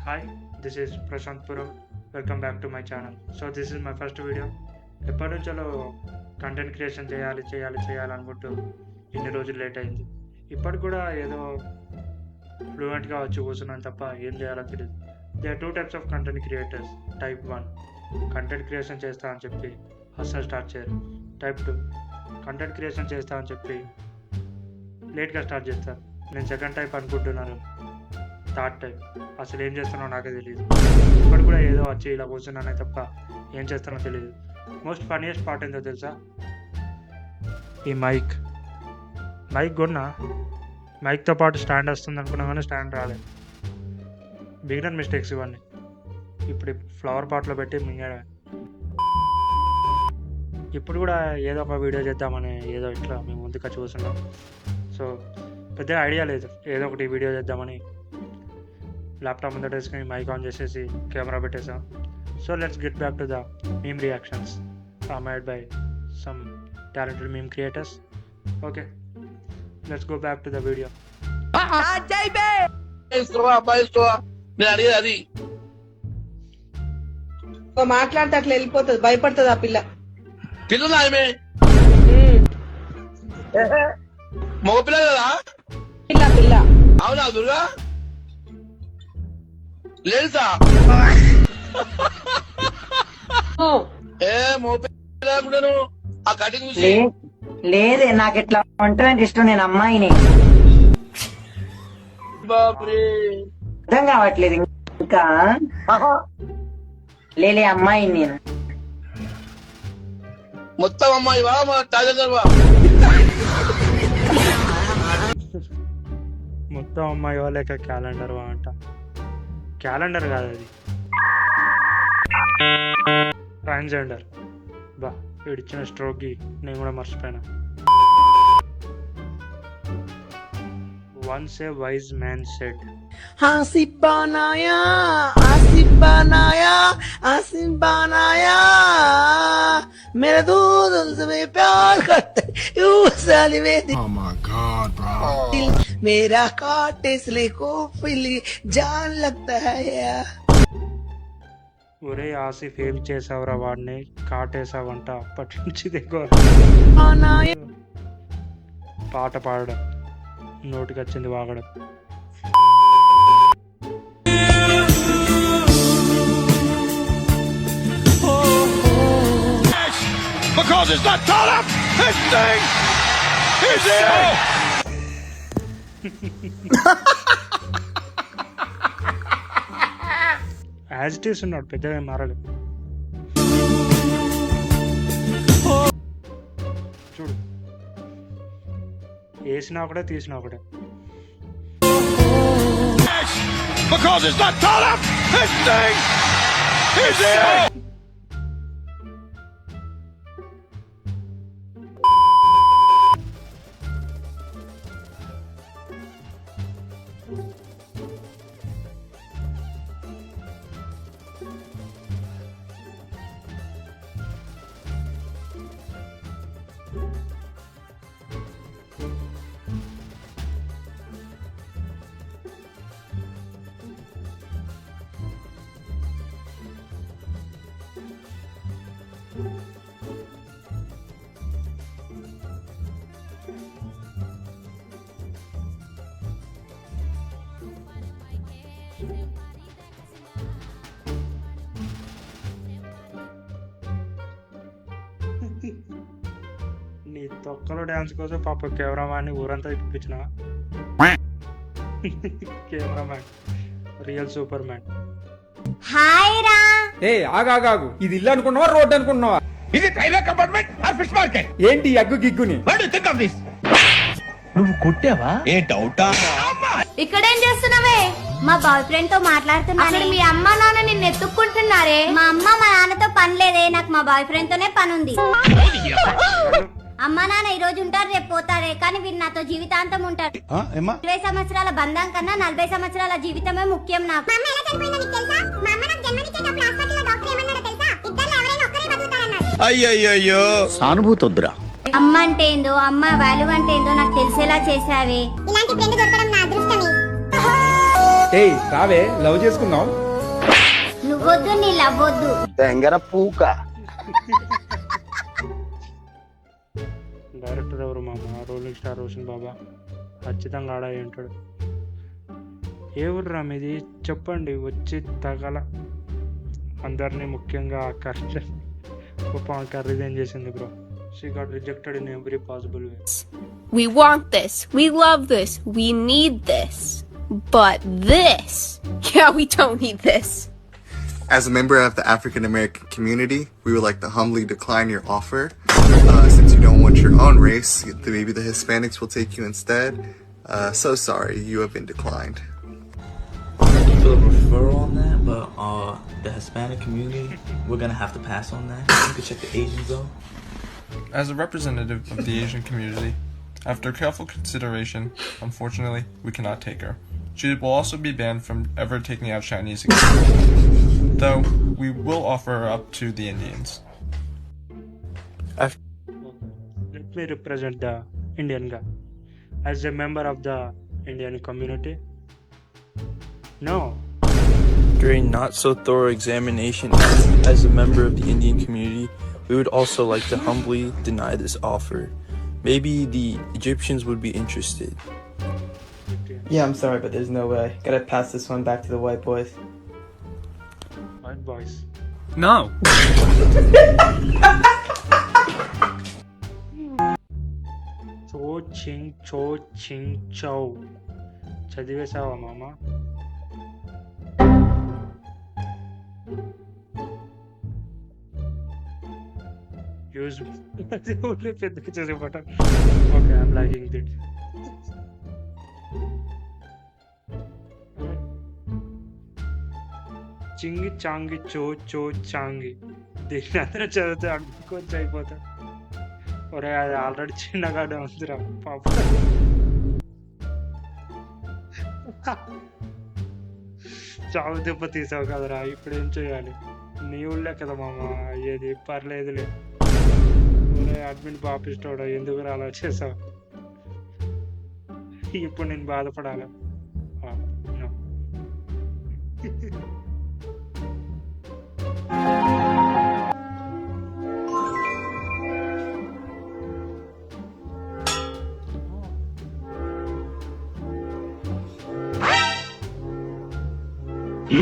Hi, this is Prashant Puram. Welcome back to my channel. So this is my first video. ఎప్పటి నుంచో content creation చేయాలనుకుంటూ ఇన్ని రోజులు late అయింది. ఇప్పటికి కూడా ఏదో ఫ్లూయెంట్గా వచ్చి కూర్చున్నాను తప్ప ఏం చేయాలో తెలియదు. They are 2 types of content creators. Type 1 content creation చేస్తా అని చెప్పి అస్సలు స్టార్ట్ చేయరు. టైప్ 2 కంటెంట్ క్రియేషన్ చేస్తా అని చెప్పి లేట్గా స్టార్ట్ చేస్తారు. నేను సెకండ్ టైప్ అనుకుంటున్నాను. థర్డ్ టైప్ అసలు ఏం చేస్తానో నాకే తెలియదు. ఇప్పటి కూడా ఏదో వచ్చి ఇలా కూర్చున్నానే తప్ప ఏం చేస్తానో తెలియదు. మోస్ట్ ఫన్నీయెస్ట్ పార్ట్ ఏంటో తెలుసా? ఈ మైక్ కొన్నా మైక్తో పాటు స్టాండ్ వస్తుంది అనుకున్నా కానీ స్టాండ్ రాలేదు. బిగినర్ మిస్టేక్స్ ఇవన్నీ. ఇప్పుడు ఫ్లవర్ పాట్లో పెట్టి మింగడమే. ఇప్పుడు కూడా ఏదో ఒక వీడియో చేద్దామని ఏదో ఇట్లా మేము ముందుగా చూస్తున్నాం. సో పెద్ద ఐడియా లేదు. ఏదో ఒకటి వీడియో చేద్దామని ల్యాప్టాప్ ముందట వేసుకుని మైక్ ఆన్ చేసేసి కెమెరా పెట్టేసాం. So let's get back to the meme reactions made by some talented meme creators. Okay, let's go back to the video. అది మాట్లాడితే అట్లా వెళ్ళిపోతుంది, భయపడుతుంది ఆ పిల్ల. పిల్లమే మగ పిల్ల కదా? పిల్ల అవునా దుర్గా? లేదా ఏ మగ పిల్ల ఆ కటింగ్ చూసి లేదే, నాకు ఇట్లా ఉంటానంటే ఇష్టం. నేను అమ్మాయిని. బాబ్రే అర్థం కావట్లేదు ఇంకా. లేలే, అమ్మాయిని నేను. మొత్తం అమ్మాయి వా మా తాజా మొత్తం అమ్మాయి లేక క్యాలెండర్ అంట. క్యాలెండర్ కాదు అది, ట్రాన్స్జెండర్. బా వీడిచ్చిన స్ట్రోక్కి నేను కూడా మర్చిపోయినా. Once a wise man said, Asif बनाया मेरे दूध उनसे प्यार करते यू साली में दिल. Oh my God, bro. दिल मेरा काटे इसलिए को फिली जान लगता है यार. ఒరే ఆసిఫ్ ఏం చేసావురా, వాడిని కాటేసావంట. అప్పటి నుంచి దిగో పాట పాడడం, నోటికి వచ్చింది వాగడం. Because it's not tall enough. This thing is here. As it is ఉన్నాడు, పెద్దగా మారలేదు. చూడు, వేసినా ఒకటే తీసినా ఒకటే. Because it's not tall enough. This thing is here. నీ తొక్కలో డ్యాన్స్ కోసం పాప కెమెరామ్యాన్ని ఊరంతా ఇప్పించిన. Cameraman real superman. Hi రా. ఏ ఆగాగు, ఇది ఇల్లు అనుకున్నావా రోడ్డు అనుకున్నావా? ఇది railway compartment or fish market? ఏంటి అగ్గు గిగ్గుని? What do think of this? నువ్వు కొట్టావా? ఏ డౌటా? ఇక్కడేం చేస్తున్నావే? మా బాయ్ ఫ్రెండ్ తో మాట్లాడుతున్నా. అసలు మీ అమ్మ నాన్న నిన్ను ఎత్తుక్కుంటున్నారే. మా అమ్మ మా నాన్నతో పని లేదే, నాకు మా బాయ్ ఫ్రెండ్ తోనే పని ఉంది. అమ్మ నాన్న ఈ రోజు ఉంటారు, రేపు పోతారే, కానీ వీరు నాతో జీవితాంతం ఉంటారు. 20 సంవత్సరాల బంధం కన్నా 40 సంవత్సరాల జీవితమే ముఖ్యం నాకు. అయ్యయ్యో సానుభూతి వద్దురా. అమ్మ అంటే ఏందో, అమ్మ వాల్యూ అంటే ఏందో నాకు తెలిసేలా చేసావే. ఇలాంటి ఫ్రెండ్ దొరకడం నా అదృష్టమే. ఏయ్ రావే లవ్ చేసుకుందాం. నువ్వొద్దు నీ లవ్వొద్దు. తెంగర పూక. డైరెక్టర్ ఎవరు మామ? రోలింగ్ స్టార్ రోషన్ బాబా. ఖచ్చితంగా ఆడాయి ఉంటాడు. ఏ ఊర్రా మీది చెప్పండి, వచ్చి తగల అందరినీ, ముఖ్యంగా ఆ కర్రీ. పాపం కర్రీది ఏం చేసింది bro? She got rejected in every possible way. We want this. We love this. We need this. But this, yeah, we don't need this. As a member of the African American community, we would like to humbly decline your offer. Since you don't want your own race, maybe the Hispanics will take you instead. So sorry, you have been declined. Do a referral on that, but the Hispanic community, we're gonna have to pass on that. You can check the Asians though. As a representative of the Asian community, after careful consideration, unfortunately, we cannot take her. She will also be banned from ever taking out Chinese again. Though, we will offer her up to the Indians. Let me represent the Indian guy. As a member of the Indian community, no. During not so thorough examination, as a member of the Indian community, we would also like to humbly deny this offer. Maybe the Egyptians would be interested. Yeah, I'm sorry, but there's no way. Gotta pass this one back to the white boys. White boys. No! చో చింగ్ చౌ చదివేశావా మామ? Use పెద్దగా చేసే button. Okay, I'm liking it. చింగి చాంగి చో చాంగి. దీన్ని అందరూ చదివితే అనుకోవచ్చు అయిపోతా. ఒరే అది ఆల్రెడీ చిన్నగానే ఉందిరా పాప. చావు దెబ్బ తీసావు కదరా, ఇప్పుడు ఏం చేయాలి? నీ ఊళ్ళే కదా మామ అయ్యేది, పర్లేదులే. ఒరే అడ్మిన్ పాపిస్తాడు, ఎందుకు అలా చేసావు? ఇప్పుడు నేను బాధపడాలి.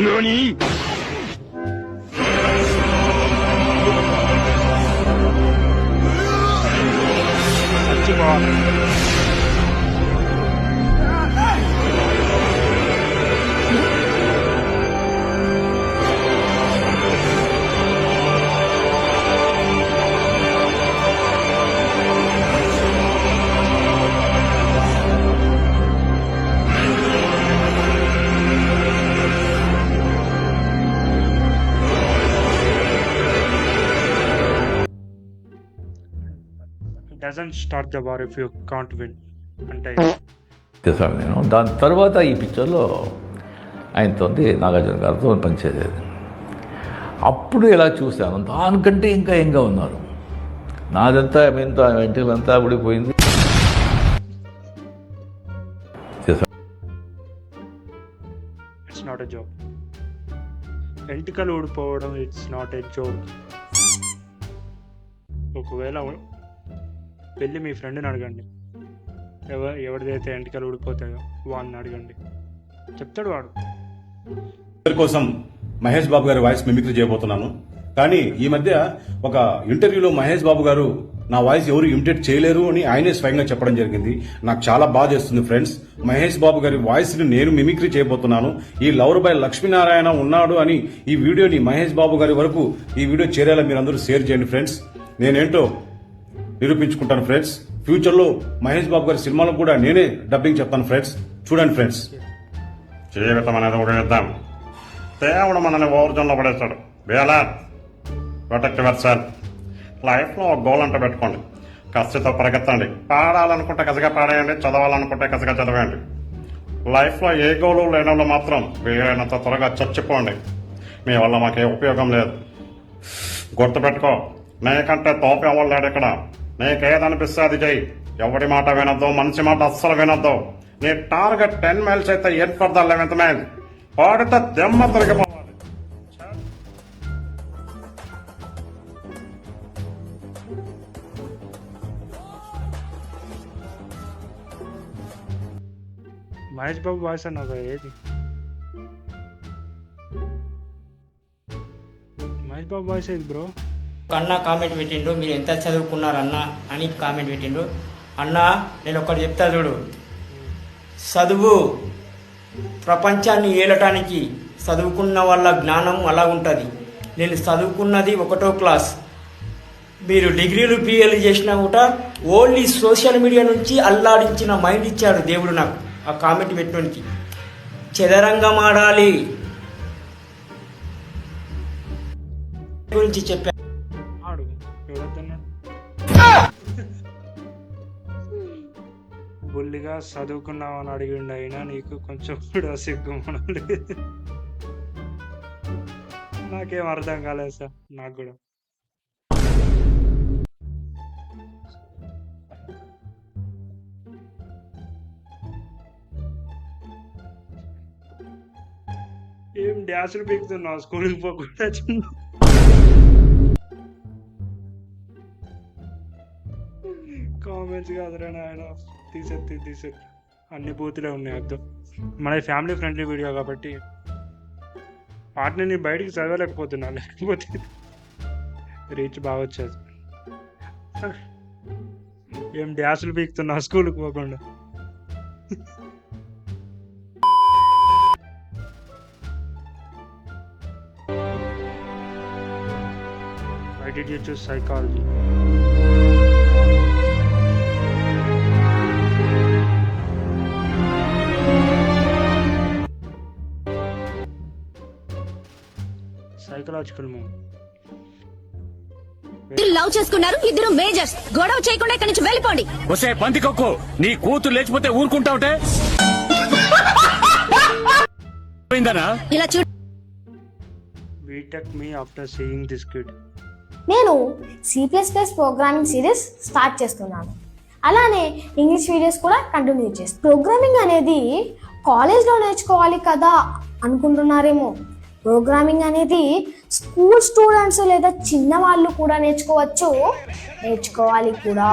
NANI?! Doesn't start the war if you can't win అంటే చేశాను నేను. దాని తర్వాత ఈ పిక్చర్లో ఆయనతో నాగార్జున గారితో పనిచేసేది. అప్పుడు ఎలా చూశాను, దానికంటే ఇంకా ఉన్నారు. నాదంతా వెంటలంతా ఊడిపోయింది. It's not a joke. వెంట్రుకలు ఊడిపోవడం ఇట్స్ నాట్ ఎ జోక్. ఒకవేళ వెళ్ళి మీ ఫ్రెండ్ని అడగండి, ఎవరిదైతే వెంట్రుకలు ఊడిపోతాయో వాడిని అడగండి, చెప్తాడు వాడు. కోసం మహేష్ బాబు గారి వాయిస్ మిమిక్రీ చేయబోతున్నాను. కానీ ఈ మధ్య ఒక ఇంటర్వ్యూలో మహేష్ బాబు గారు నా వాయిస్ ఎవరు ఇమిటేట్ చేయలేరు అని ఆయనే స్వయంగా చెప్పడం జరిగింది. నాకు చాలా బాగా చేస్తుంది ఫ్రెండ్స్. మహేష్ బాబు గారి వాయిస్ ని నేను మిమిక్రీ చేయబోతున్నాను. ఈ లవర్ బాయ్ లక్ష్మీనారాయణ ఉన్నాడు అని ఈ వీడియోని మహేష్ బాబు గారి వరకు ఈ వీడియో చేరేలా మీరందరూ షేర్ చేయండి ఫ్రెండ్స్. నేనేంటో నిరూపించుకుంటాను ఫ్రెండ్స్. ఫ్యూచర్ లో మహేష్ బాబు గారి సినిమాలకు కూడా నేనే డబ్బింగ్ చెప్తాను ఫ్రెండ్స్. చూడండి ఫ్రెండ్స్. జీవితం అనేది ఉడేద్దాం, దేవుడు మనల్ని ఓవర్జన్లో పడేస్తాడు. వేలా ప్రొటెక్ట్ యువర్ సెల్ఫ్. లైఫ్ లో ఒక గోల్ అంటూ పెట్టుకోండి, కసితో పరిగెత్తండి. పాడాలనుకుంటే కసిగా పాడేయండి, చదవాలనుకుంటే కసిగా చదవండి. లైఫ్ లో ఏ గోలు లేనంలో మాత్రం వీలైనంత త్వరగా చచ్చిపోండి. మీ వల్ల మాకే ఉపయోగం లేదు. గుర్తుపెట్టుకో, నీకంటే తోపి ఎవరు లేడు ఇక్కడ. నీకేదనిపిస్తే అది చెయ్యి. ఎవరి మాట వినొద్దు, మనిషి మాట అస్సలు వినొద్దు. నీ టార్గెట్ 10 మైల్స్ అయితే eight for the 11th mile. పాడితే దెమ్మ తిరగపోవాలి. మహేష్ బాబు వాయిస్ అన్నావు కదా, ఏది మహేష్ బాబు వాయిస్ ఏది బ్రో? అన్న కామెంట్ పెట్టిండు, మీరు ఎంత చదువుకున్నారు అన్న అని కామెంట్ పెట్టిండు. అన్న నేను ఒకటి చెప్తా చూడు, చదువు ప్రపంచాన్ని ఏలటానికి చదువుకున్న వాళ్ళ జ్ఞానం అలా ఉంటుంది. నేను చదువుకున్నది 1వ క్లాస్, మీరు డిగ్రీలు పిఎల్ చేసినా కూడా ఓన్లీ సోషల్ మీడియా నుంచి అల్లాడించిన మైండ్ ఇచ్చాడు దేవుడు నాకు. ఆ కామెంట్ పెట్టడానికి చదరంగం ఆడాలి గురించి చెప్పా. ఆడు ఎవరొద్దన్నాడు? బుల్లిగా చదువుకున్నావు అని అడిగిండు, అయినా నీకు కొంచెం కూడా సిగ్గుమనం లేదు. నాకేం అర్థం కాలేదు సార్, నాకు కూడా. ఏం డ్యాసులు పీకుతున్నావు స్కూల్కి పోకుండా? కామెంట్స్ కాదురా నాయన, తీసేది అన్ని బూతులే ఉన్నాయి. అర్థం మన ఫ్యామిలీ ఫ్రెండ్లీ వీడియో కాబట్టి వాటిని నేను బయటికి చదవలేకపోతున్నా, లేకపోతే రీచ్ బాగా వచ్చేది. ఏం డ్యాసులు పీకుతున్నా స్కూల్కి పోకుండా? Why did you choose psychology? Psychological move. Love చేసుకున్నారు, ఇద్దరు మేజర్స్. గొడవ చేయకుండా ఇక్కడి నుంచి వెళ్ళిపోండి. వసే పందికొక్కు, నీ కూతురు లేచిపోతే ఊరుకుంటావుటే? ఇలా చూడు. Beat me after seeing this kid. నేను C++ ప్రోగ్రామింగ్ సిరీస్ స్టార్ట్ చేస్తున్నాను. అలానే ఇంగ్లీష్ వీడియోస్ కూడా కంటిన్యూ చేస్తాను. ప్రోగ్రామింగ్ అనేది కాలేజ్లో నేర్చుకోవాలి కదా అనుకుంటున్నారేమో. ప్రోగ్రామింగ్ అనేది స్కూల్ స్టూడెంట్స్ లేదా చిన్న వాళ్ళు కూడా నేర్చుకోవాలి కూడా.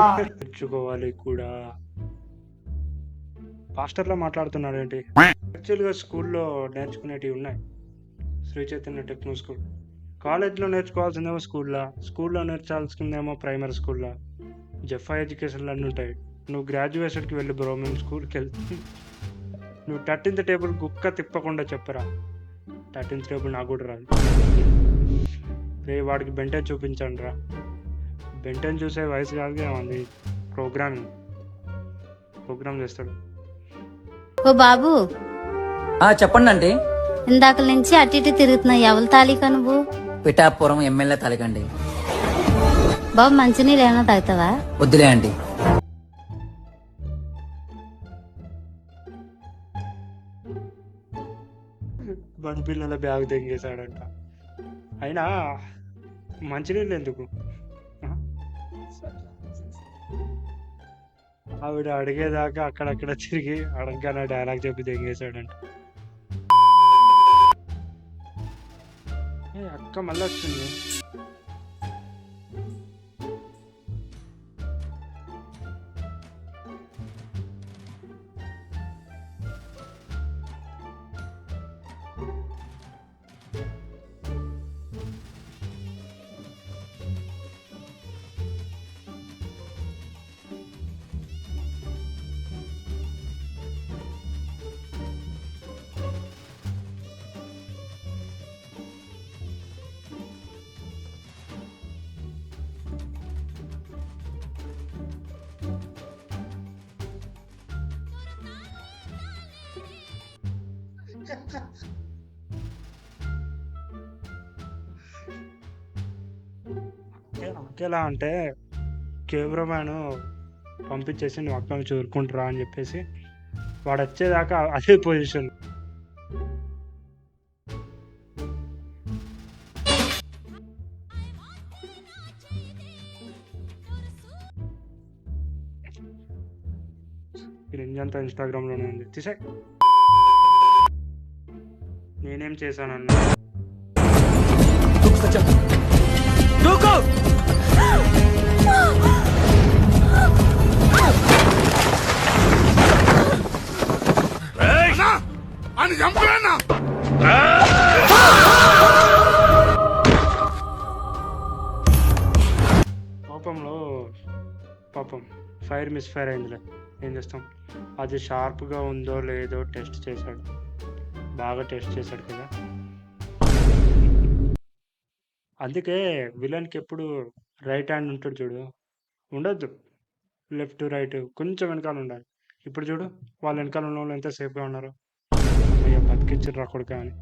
పాస్టర్లో మాట్లాడుతున్నాడు ఏంటి? యాక్చువల్గా స్కూల్లో నేర్చుకునేటివి ఉన్నాయి, శ్రీ చైతన్య టెక్నో స్కూల్. కాలేజ్లో నేర్చుకోవాల్సిందేమో స్కూల్లో నేర్చాల్సిందేమో ప్రైమరీ స్కూల్లో. జెఫ్ఐ ఎడ్యుకేషన్లు అన్నీ ఉంటాయి. నువ్వు గ్రాడ్యుయేషన్కి వెళ్ళి బ్రో, మేము స్కూల్కి వెళ్తే నువ్వు 13th టేబుల్ గుక్క తిప్పకుండా చెప్పరా. 13th టేబుల్ నాకు కూడా రాదు. రే వాడికి బెంటెన్ చూపించండి రా. బెంటెన్ చూసే వయసు కాదు ఉంది. ప్రోగ్రామ్ చేస్తాడు. ఓ బాబు, చెప్పండి అండి. ఇందాక నుంచి అటు ఇటు తిరుగుతున్నా, ఎవరి తాలిక నువ్వు? పిఠాపురం ఎమ్మెల్యే తాలికండి. బాబు మంచినీళ్ళు ఏమైనా తాగుతావా? వద్దులే అండి. బడి పిల్లల బ్యాగ్ తెంగేశాడంట. అయినా మంచినీళ్ళు ఎందుకు? ఆవిడ అడిగేదాకా అక్కడక్కడ తిరిగి అడగగానే డైలాగ్ చెప్పి తెంగేశాడంట. అక్క మళ్ళీ వచ్చింది. అక్కేలా అంటే కెమెరామ్యాన్ పంపించేసి నువ్వు అక్కని చూరుకుంటురా అని చెప్పేసి వాడు వచ్చేదాకా అదే పొజిషన్. క్రింజ్ అంతా ఇన్స్టాగ్రామ్లోనే ఉంది. తీసే నేనేం చేశానన్నా? కోపంలో పాపం ఫైర్ మిస్ఫైర్ అయిందిలే, ఏం చేస్తాం. అది షార్ప్గా ఉందో లేదో టెస్ట్ చేశాడు, బాగా టెస్ట్ చేశాడు కదా. అందుకే విలన్కి ఎప్పుడు రైట్ హ్యాండ్ ఉంటాడు చూడు, ఉండొద్దు. లెఫ్ట్ రైట్ కొంచెం వెనకాల ఉండాలి. ఇప్పుడు చూడు వాళ్ళ వెనకాల ఉన్న వాళ్ళు ఎంత సేఫ్గా ఉన్నారు. అయ్యో బతికిచ్చారు రా కొడుకా అని.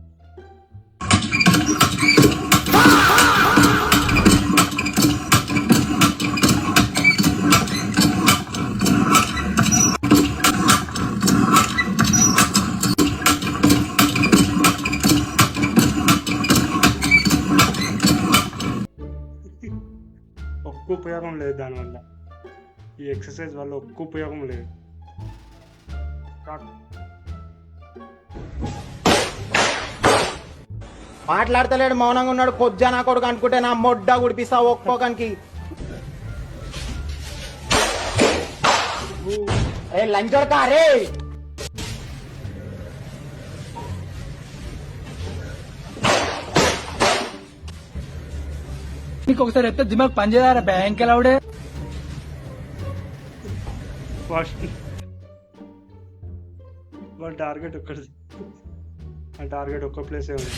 ఒక్క ఉపయోగం లేదు దానివల్ల, ఈ ఎక్సర్సైజ్ వల్ల ఒక్క ఉపయోగం లేదు. మాట్లాడతలేడు, మౌనంగా ఉన్నాడు. కొజ్జా నా కొడుకు అనుకుంటే నా మొడ్డ గుడిపిస్తా ఒక్కొక్కనికి. ఏ లంచోడకా రే. నీకు ఒకసారి చెప్తే దిమాగ్ పనిచేయారా బ్యాంక్ ఎలావుడే. వాళ్ళ టార్గెట్ ఒక్కటి, ఆ టార్గెట్ ఒక్క ప్లేసే ఉంది.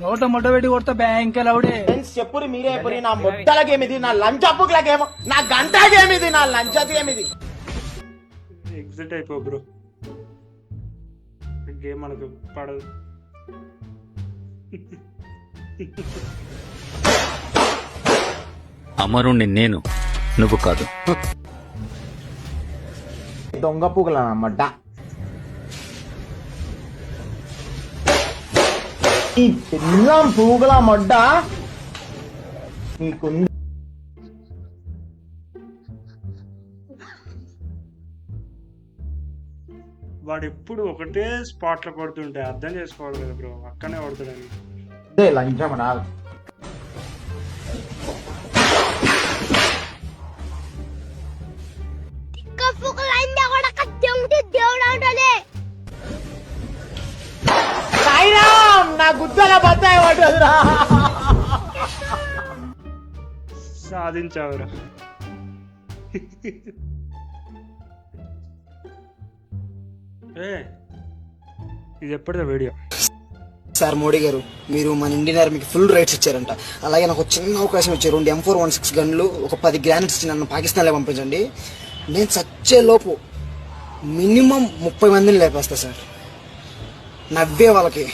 నోట మొట్ట పెట్టి కొడతా బ్యాంక్ ఎలావుడే. చెప్పురి మీరే చెప్పరి, నా మొట్టలకేమిది, నా లంచ్ అప్పులకేమో, నా గంటకేమిది, నా లంచ్ ఏమిది. ఎగ్జిట్ అయిపో బ్రో, గేమ్ మనకు పడదు. అమరుణ్ణి నేను, నువ్వు కాదు. దొంగ పూగలన్నమాట. ఈ పిల్లం పూగల మొడ్డ నీకు వాడు ఎప్పుడు ఒకటే స్పాట్ లో కొడుతుంటే అర్థం చేసుకోవాలి కదా బ్రో, అక్కనే కొడుతుందని. లంచమనా నా గుద్దల బత్తాయి పడ్డదురా. సాధించావురా. ఇది ఎప్పటిదా వీడియో? సార్ మోడీ గారు, మీరు మన ఇండియన్ ఆర్మీకి ఫుల్ రైట్స్ ఇచ్చారంట. అలాగే నాకు ఒక చిన్న అవకాశం ఇచ్చారు. 2 M416 గన్లు, ఒక 10 గ్రానైట్స్ ఇచ్చి నన్ను పాకిస్తాన్లో పంపించండి. నేను చచ్చే లోపు మినిమం 30 మందిని లేపేస్తా సార్, నవ్వే వాళ్ళకి.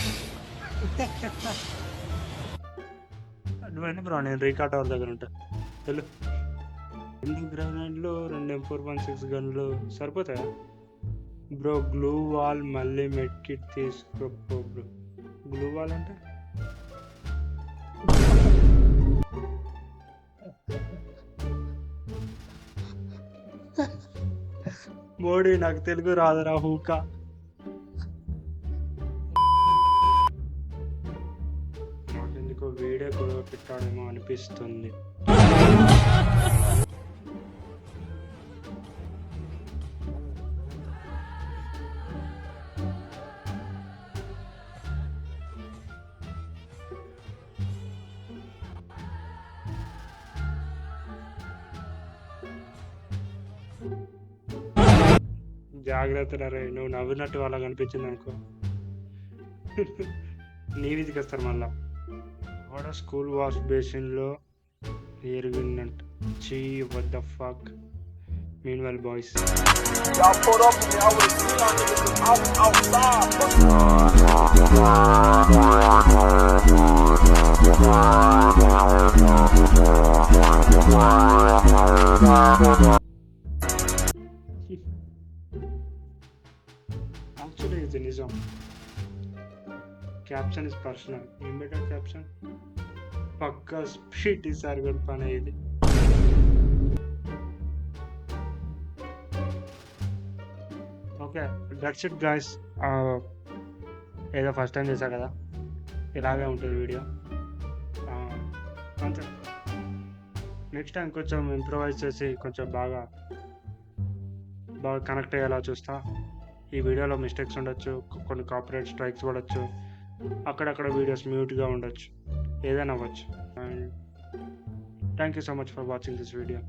నువ్వేనా బ్రో, నేను రీకాట్ అవర్ దగ్గర ఉంటా. వెళ్ళు. 2 గ్రానైడ్లు, 2 M416 గన్లు సరిపోతాయా బ్రో? గ్లూ వాల్ మళ్ళీ మెడ్ కిట్ తీసుకో బ్రో. గ్లూ వాల్ అంటే మోడీ, నాకు తెలుగు రాదురా హూకా. నాకెందుకో వీడియో కూడా పెట్టాడేమో అనిపిస్తుంది. జాగ్రత్త రే, నువ్వు నవ్వినట్టు వాళ్ళకి అనిపించింది అనుకో, నీ వీధికి వస్తారు మళ్ళా. వాడ స్కూల్ వాష్ బేసిన్లో ఎరిగినట్టు. చీ, what the fuck. Meanwhile boys, actually ఇది నిజం. Caption is personal. ఏం బెటర్ క్యాప్షన్? పక్కా స్పీడ్ ఈసారి కూడా పని ఇది. Okay, that's it guys. ఏదో ఫస్ట్ టైం చేశా కదా, ఇలాగే ఉంటుంది వీడియో. అంతే. నెక్స్ట్ టైం కొంచెం ఇంప్రూవైజ్ చేసి కొంచెం బాగా కనెక్ట్ అయ్యేలా చూస్తా. ఈ వీడియోలో మిస్టేక్స్ ఉండొచ్చు, కొన్ని కాపీరైట్ స్ట్రైక్స్ పడవచ్చు, అక్కడక్కడ వీడియోస్ మ్యూట్గా ఉండొచ్చు, ఏదైనా అవ్వచ్చు. And thank you so much for watching this video.